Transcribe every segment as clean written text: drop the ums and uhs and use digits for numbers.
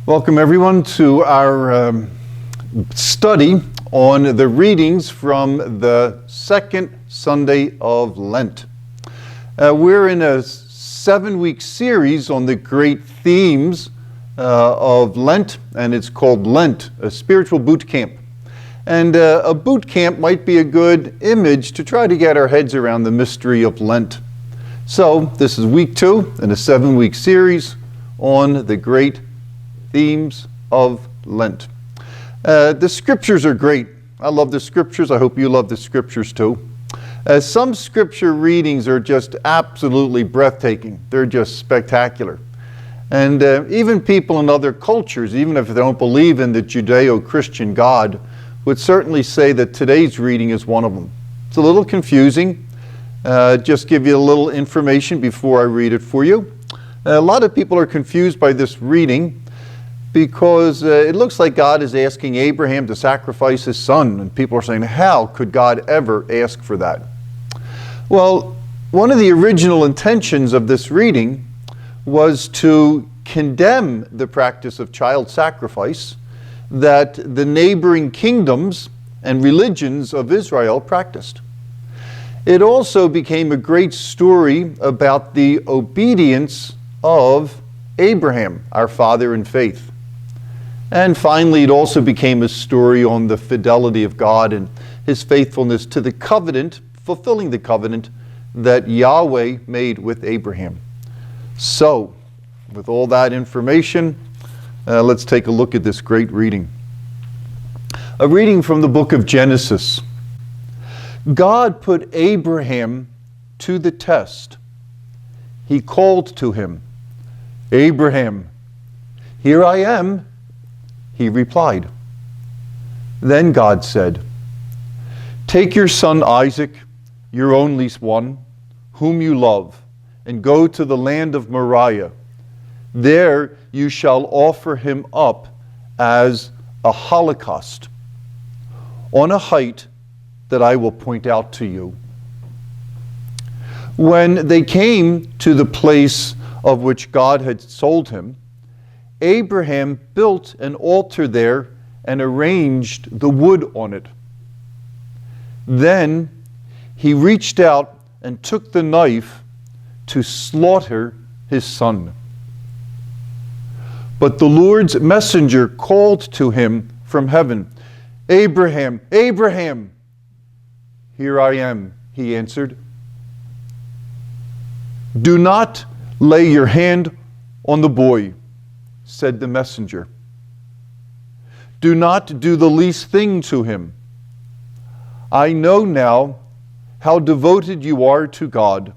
Welcome everyone to our study on the readings from the second Sunday of Lent. We're in a 7-week series on the great themes of Lent, and it's called Lent, a spiritual boot camp. And a boot camp might be a good image to try to get our heads around the mystery of Lent. So this is week 2 in a 7-week series on the great themes of Lent. The scriptures are great. I love the scriptures. I hope you love the scriptures too. Some scripture readings are just absolutely breathtaking. They're just spectacular. And even people in other cultures, even if they don't believe in the Judeo-Christian God, would certainly say that today's reading is one of them. It's a little confusing. Just give you a little information before I read it for you. A lot of people are confused by this reading because it looks like God is asking Abraham to sacrifice his son, and people are saying, how could God ever ask for that? Well, one of the original intentions of this reading was to condemn the practice of child sacrifice that the neighboring kingdoms and religions of Israel practiced. It also became a great story about the obedience of Abraham, our father in faith. And finally, it also became a story on the fidelity of God and his faithfulness to the covenant, fulfilling the covenant that Yahweh made with Abraham. So, with all that information, let's take a look at this great reading. A reading from the book of Genesis. God put Abraham to the test. He called to him, "Abraham, here I am," he replied. Then God said, "Take your son Isaac, your only one, whom you love, and go to the land of Moriah. There you shall offer him up as a holocaust on a height that I will point out to you." When they came to the place of which God had told him, Abraham built an altar there and arranged the wood on it. Then he reached out and took the knife to slaughter his son. But the Lord's messenger called to him from heaven, "Abraham, Abraham!" "Here I am," he answered. "Do not lay your hand on the boy," said the messenger. "Do not do the least thing to him. I know now how devoted you are to God,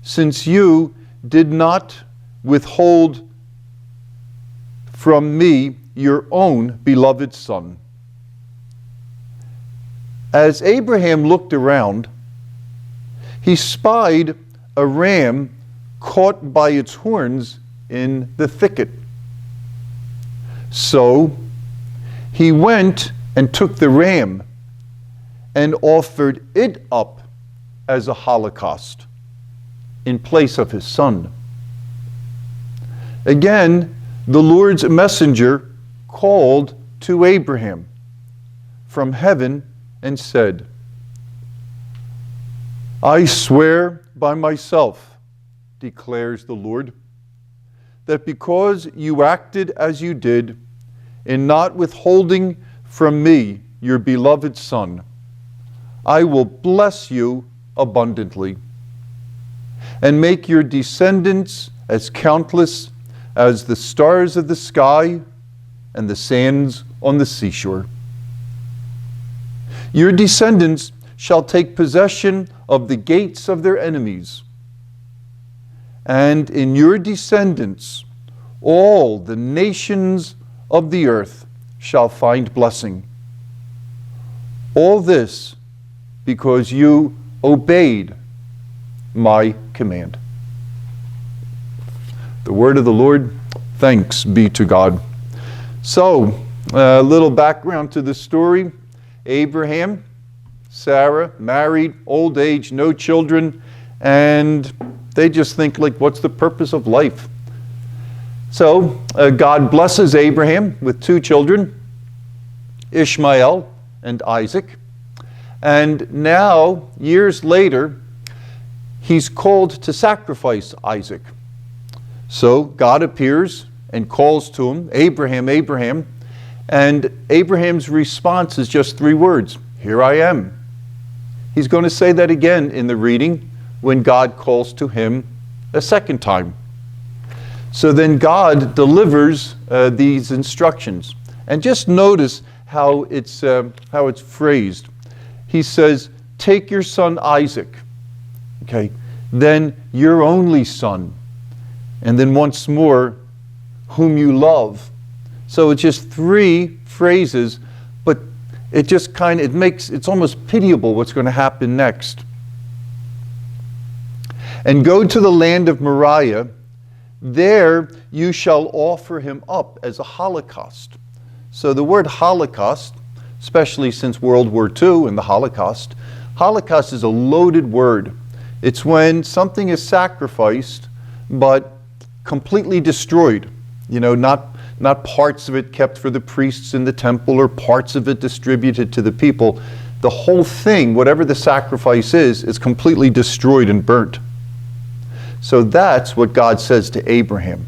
since you did not withhold from me your own beloved son." As Abraham looked around, he spied a ram caught by its horns in the thicket. So he went and took the ram and offered it up as a holocaust in place of his son. Again, the Lord's messenger called to Abraham from heaven and said, "I swear by myself, declares the Lord, that because you acted as you did in not withholding from me your beloved son, I will bless you abundantly and make your descendants as countless as the stars of the sky and the sands on the seashore. Your descendants shall take possession of the gates of their enemies, and in your descendants all the nations of the earth shall find blessing. All this because you obeyed my command." The word of the Lord. Thanks be to God. So, a little background to the story. Abraham, Sarah, married, old age, no children, and they just think, like, what's the purpose of life? So God blesses Abraham with 2 children, Ishmael and Isaac. And now, years later, he's called to sacrifice Isaac. So God appears and calls to him, Abraham, Abraham. And Abraham's response is just 3 words, here I am. He's going to say that again in the reading when God calls to him a second time. So then God delivers these instructions. And just notice how it's phrased. He says, take your son Isaac, okay, then your only son, and then once more, whom you love. So it's just 3 phrases, but it just it's almost pitiable what's going to happen next. And go to the land of Moriah, there you shall offer him up as a holocaust. So the word holocaust, especially since World War II and the Holocaust is a loaded word. It's when something is sacrificed, but completely destroyed. Not parts of it kept for the priests in the temple or parts of it distributed to the people. The whole thing, whatever the sacrifice is completely destroyed and burnt. So that's what God says to Abraham.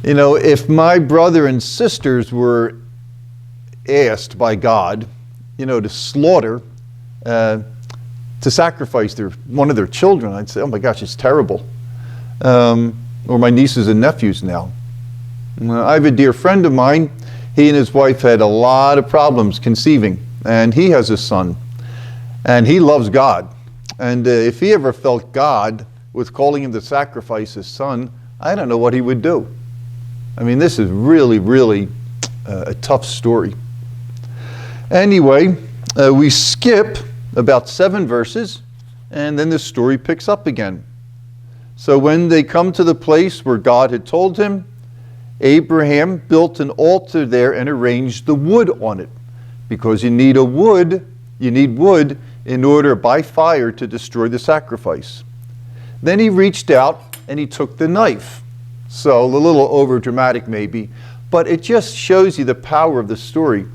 If my brother and sisters were asked by God, to slaughter, to sacrifice one of their children, I'd say, oh my gosh, it's terrible. Or my nieces and nephews now. I have a dear friend of mine. He and his wife had a lot of problems conceiving, and he has a son, and he loves God. And if he ever felt God was calling him to sacrifice his son, I don't know what he would do. I mean, this is really, really a tough story. Anyway, we skip about 7 verses, and then the story picks up again. So when they come to the place where God had told him, Abraham built an altar there and arranged the wood on it, because you need wood in order by fire to destroy the sacrifice. Then he reached out and he took the knife. So a little over dramatic maybe, but it just shows you the power of the story.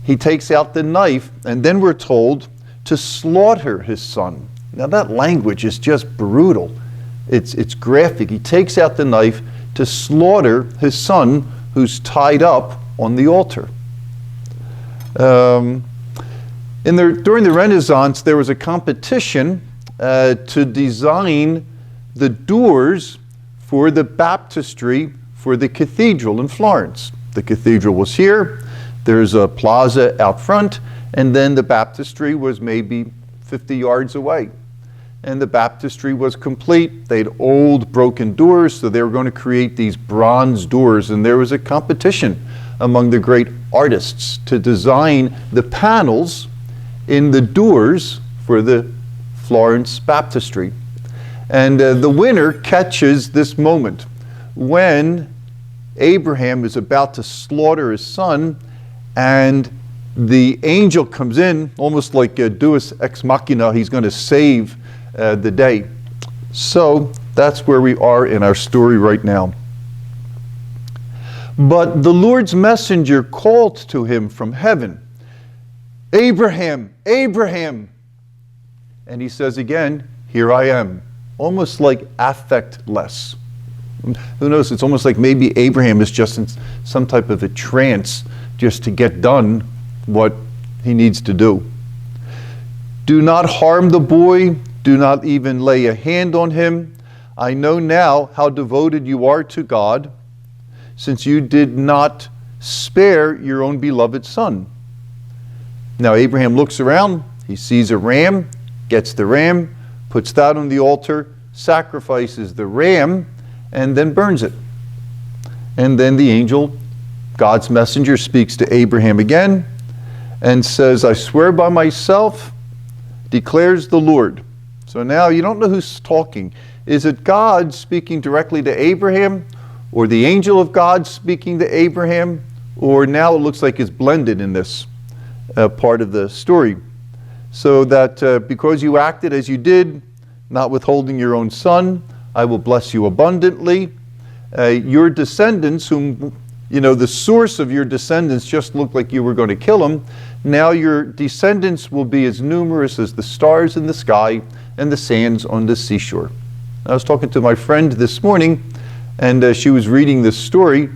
He takes out the knife, and then we're told to slaughter his son. Now that language is just brutal. It's graphic. He takes out the knife to slaughter his son who's tied up on the altar. During the Renaissance, there was a competition to design the doors for the baptistry for the cathedral in Florence. The cathedral was here, there's a plaza out front, and then the baptistry was maybe 50 yards away. And the baptistry was complete. They had old broken doors, so they were going to create these bronze doors, and there was a competition among the great artists to design the panels in the doors for the Florence baptistry. And the winner catches this moment when Abraham is about to slaughter his son, and the angel comes in, almost like a deus ex machina. He's going to save the day. So that's where we are in our story right now. But the Lord's messenger called to him from heaven, Abraham, Abraham. And he says again, here I am. Almost like affectless. Who knows? It's almost like maybe Abraham is just in some type of a trance just to get done what he needs to do. Do not harm the boy. Do not even lay a hand on him. I know now how devoted you are to God, since you did not spare your own beloved son. Now Abraham looks around. He sees a ram, gets the ram, puts that on the altar, sacrifices the ram, and then burns it. And then the angel, God's messenger, speaks to Abraham again and says, I swear by myself, declares the Lord. So now you don't know who's talking. Is it God speaking directly to Abraham, or the angel of God speaking to Abraham, or now it looks like it's blended in this part of the story? So that because you acted as you did, not withholding your own son, I will bless you abundantly. Your descendants, whom, the source of your descendants just looked like you were going to kill them, now your descendants will be as numerous as the stars in the sky and the sands on the seashore. I was talking to my friend this morning, and she was reading this story,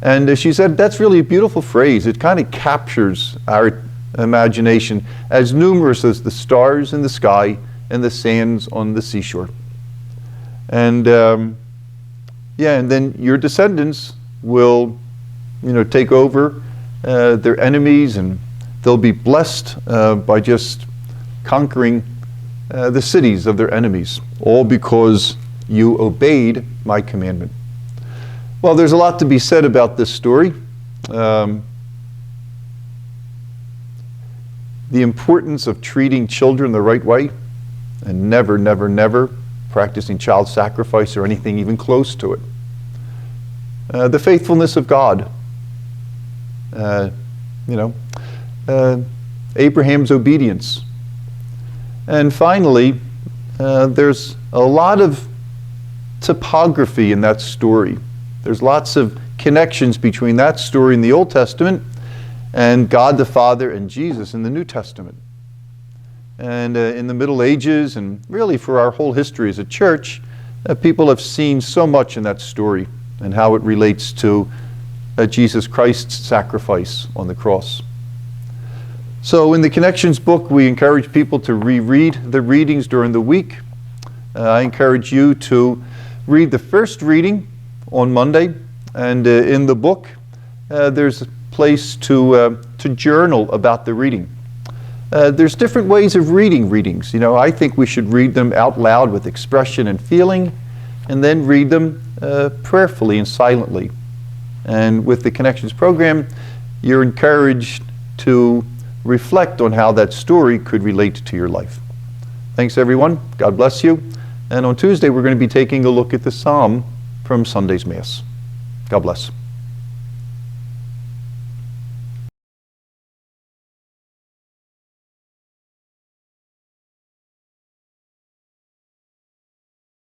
and she said, that's really a beautiful phrase. It kind of captures our imagination, as numerous as the stars in the sky and the sands on the seashore. And and then your descendants will, take over their enemies, and they'll be blessed by just conquering the cities of their enemies, all because you obeyed my commandment. Well, there's a lot to be said about this story. The importance of treating children the right way, and never, never, never practicing child sacrifice or anything even close to it. The faithfulness of God. Abraham's obedience. And finally, there's a lot of topography in that story. There's lots of connections between that story in the Old Testament and God the Father and Jesus in the New Testament. And in the Middle Ages, and really for our whole history as a church, people have seen so much in that story and how it relates to Jesus Christ's sacrifice on the cross. So in the Connections book, we encourage people to reread the readings during the week. I encourage you to read the first reading on Monday, and in the book, there's a place to journal about the reading. There's different ways of reading readings. I think we should read them out loud with expression and feeling, and then read them prayerfully and silently. And with the Connections program, you're encouraged to reflect on how that story could relate to your life. Thanks, everyone. God bless you. And on Tuesday, we're going to be taking a look at the Psalm from Sunday's Mass. God bless.